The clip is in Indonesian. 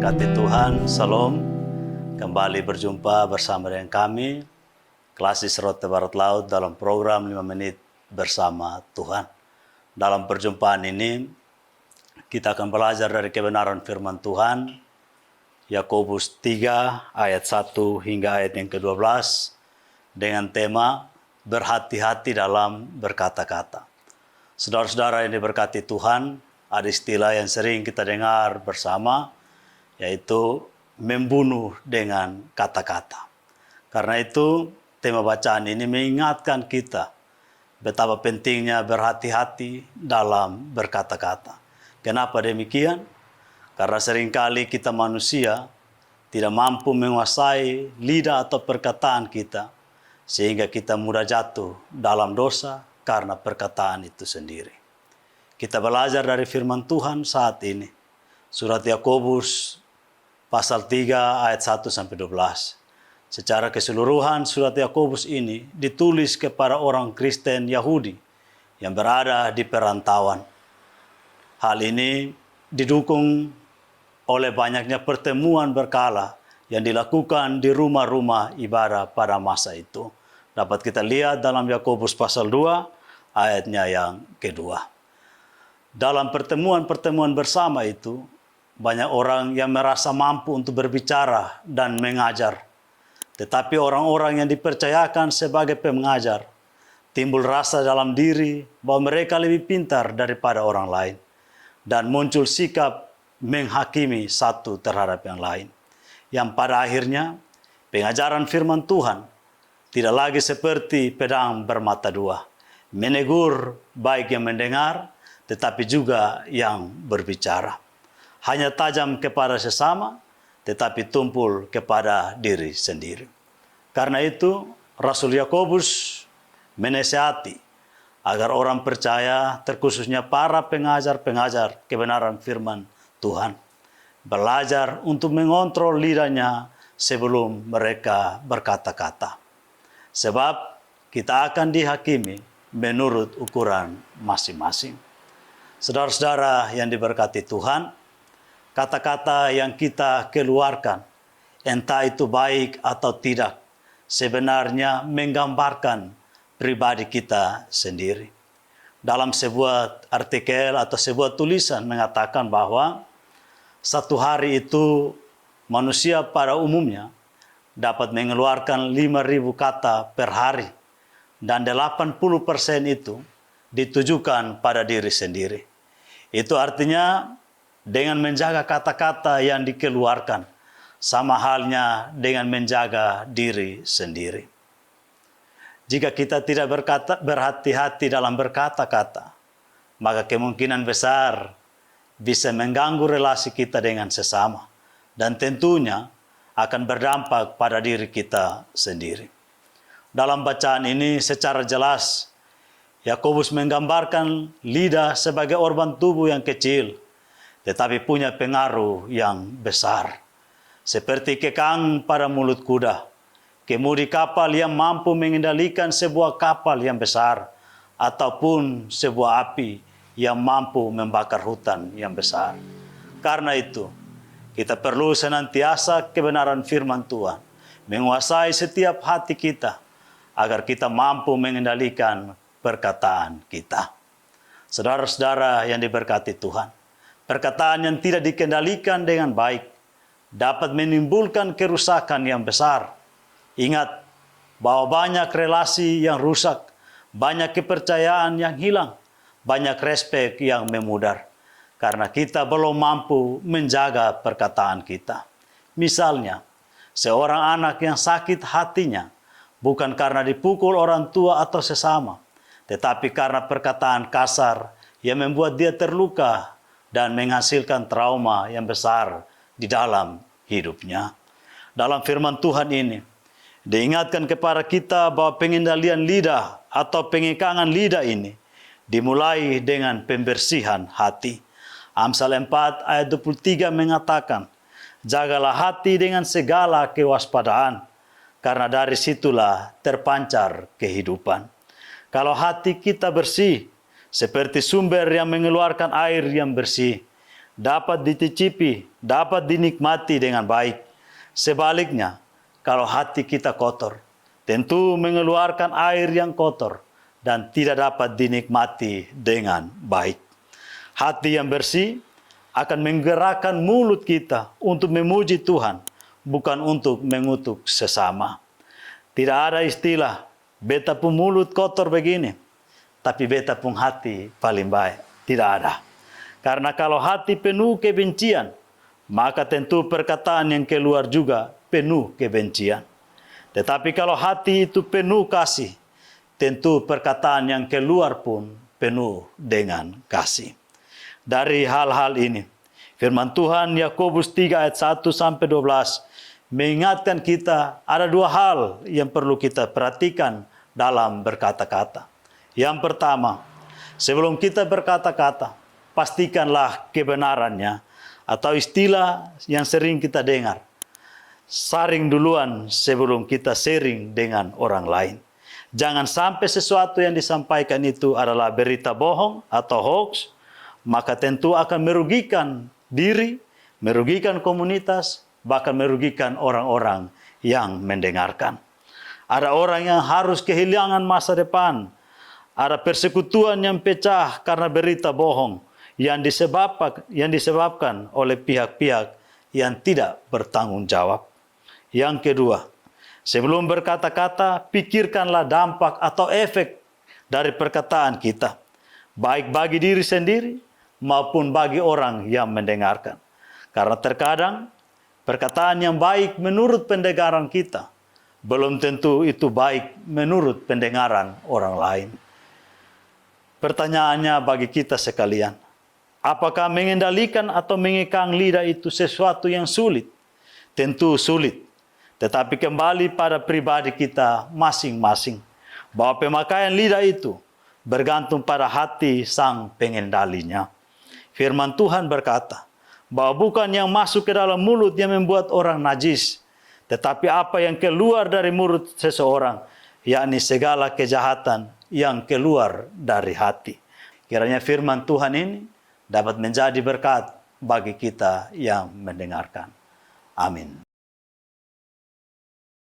diberkati Tuhan, Salam. Kembali berjumpa bersama dengan kami, Klasis Rote Barat Laut dalam program 5 menit bersama Tuhan. Dalam perjumpaan ini, kita akan belajar dari kebenaran firman Tuhan, Yakobus 3 ayat 1 hingga ayat yang ke-12, dengan tema berhati-hati dalam berkata-kata. Saudara-saudara yang diberkati Tuhan, ada istilah yang sering kita dengar bersama, yaitu membunuh dengan kata-kata. Karena itu, tema bacaan ini mengingatkan kita betapa pentingnya berhati-hati dalam berkata-kata. Kenapa demikian? Karena seringkali kita manusia tidak mampu menguasai lidah atau perkataan kita, sehingga kita mudah jatuh dalam dosa karena perkataan itu sendiri. Kita belajar dari firman Tuhan saat ini. Surat Yakobus pasal 3 ayat 1-12. Secara keseluruhan surat Yakobus ini ditulis kepada orang Kristen Yahudi yang berada di perantauan. Hal ini didukung oleh banyaknya pertemuan berkala yang dilakukan di rumah-rumah ibadah pada masa itu. Dapat kita lihat dalam Yakobus pasal 2 ayatnya yang kedua. Dalam pertemuan-pertemuan bersama itu, banyak orang yang merasa mampu untuk berbicara dan mengajar. Tetapi orang-orang yang dipercayakan sebagai pengajar, timbul rasa dalam diri bahwa mereka lebih pintar daripada orang lain. Dan muncul sikap menghakimi satu terhadap yang lain. Yang pada akhirnya, pengajaran firman Tuhan tidak lagi seperti pedang bermata dua. Menegur baik yang mendengar, tetapi juga yang berbicara. Hanya tajam kepada sesama, tetapi tumpul kepada diri sendiri. Karena itu, Rasul Yakobus menasihati agar orang percaya, terkhususnya para pengajar-pengajar kebenaran firman Tuhan, belajar untuk mengontrol lidahnya sebelum mereka berkata-kata. Sebab kita akan dihakimi menurut ukuran masing-masing. Saudara-saudara yang diberkati Tuhan, kata-kata yang kita keluarkan, entah itu baik atau tidak, sebenarnya menggambarkan pribadi kita sendiri. Dalam sebuah artikel atau sebuah tulisan mengatakan bahwa satu hari itu manusia pada umumnya dapat mengeluarkan 5.000 kata per hari, dan 80% itu ditujukan pada diri sendiri. Itu artinya dengan menjaga kata-kata yang dikeluarkan, sama halnya dengan menjaga diri sendiri. Jika kita tidak berhati-hati dalam berkata-kata, maka kemungkinan besar bisa mengganggu relasi kita dengan sesama, dan tentunya akan berdampak pada diri kita sendiri. Dalam bacaan ini secara jelas, Yakobus menggambarkan lidah sebagai organ tubuh yang kecil, tetapi punya pengaruh yang besar. Seperti kekang pada mulut kuda, kemudi kapal yang mampu mengendalikan sebuah kapal yang besar, ataupun sebuah api yang mampu membakar hutan yang besar. Karena itu, kita perlu senantiasa kebenaran firman Tuhan, menguasai setiap hati kita, agar kita mampu mengendalikan perkataan kita. Saudara-saudara yang diberkati Tuhan, perkataan yang tidak dikendalikan dengan baik dapat menimbulkan kerusakan yang besar. Ingat bahwa banyak relasi yang rusak, banyak kepercayaan yang hilang, banyak respek yang memudar, karena kita belum mampu menjaga perkataan kita. Misalnya, seorang anak yang sakit hatinya bukan karena dipukul orang tua atau sesama, tetapi karena perkataan kasar yang membuat dia terluka dan menghasilkan trauma yang besar di dalam hidupnya. Dalam firman Tuhan ini, diingatkan kepada kita bahwa pengendalian lidah atau pengekangan lidah ini dimulai dengan pembersihan hati. Amsal 4 ayat 23 mengatakan, jagalah hati dengan segala kewaspadaan, karena dari situlah terpancar kehidupan. Kalau hati kita bersih, seperti sumber yang mengeluarkan air yang bersih, dapat dicicipi, dapat dinikmati dengan baik. Sebaliknya, kalau hati kita kotor, tentu mengeluarkan air yang kotor dan tidak dapat dinikmati dengan baik. Hati yang bersih akan menggerakkan mulut kita untuk memuji Tuhan, bukan untuk mengutuk sesama. Tidak ada istilah, beta pun mulut kotor begini, tapi beta pun hati paling baik. Tidak ada. Karena kalau hati penuh kebencian, maka tentu perkataan yang keluar juga penuh kebencian. Tetapi kalau hati itu penuh kasih, tentu perkataan yang keluar pun penuh dengan kasih. Dari hal-hal ini, firman Tuhan Yakobus 3 ayat 1 sampai 12 mengingatkan kita ada dua hal yang perlu kita perhatikan dalam berkata-kata. Yang pertama, sebelum kita berkata-kata, pastikanlah kebenarannya, atau istilah yang sering kita dengar, saring duluan sebelum kita sharing dengan orang lain. Jangan sampai sesuatu yang disampaikan itu adalah berita bohong atau hoax, maka tentu akan merugikan diri, merugikan komunitas, bahkan merugikan orang-orang yang mendengarkan. Ada orang yang harus kehilangan masa depan. Ada persekutuan yang pecah karena berita bohong yang disebabkan oleh pihak-pihak yang tidak bertanggung jawab. Yang kedua, sebelum berkata-kata, pikirkanlah dampak atau efek dari perkataan kita, baik bagi diri sendiri maupun bagi orang yang mendengarkan. Karena terkadang perkataan yang baik menurut pendengaran kita belum tentu itu baik menurut pendengaran orang lain. Pertanyaannya bagi kita sekalian, apakah mengendalikan atau mengekang lidah itu sesuatu yang sulit? Tentu sulit. Tetapi kembali pada pribadi kita masing-masing, bahwa pemakaian lidah itu bergantung pada hati sang pengendalinya. Firman Tuhan berkata, bahwa bukan yang masuk ke dalam mulut yang membuat orang najis, tetapi apa yang keluar dari mulut seseorang, yakni segala kejahatan yang keluar dari hati. Kiranya firman Tuhan ini dapat menjadi berkat bagi kita yang mendengarkan. Amin.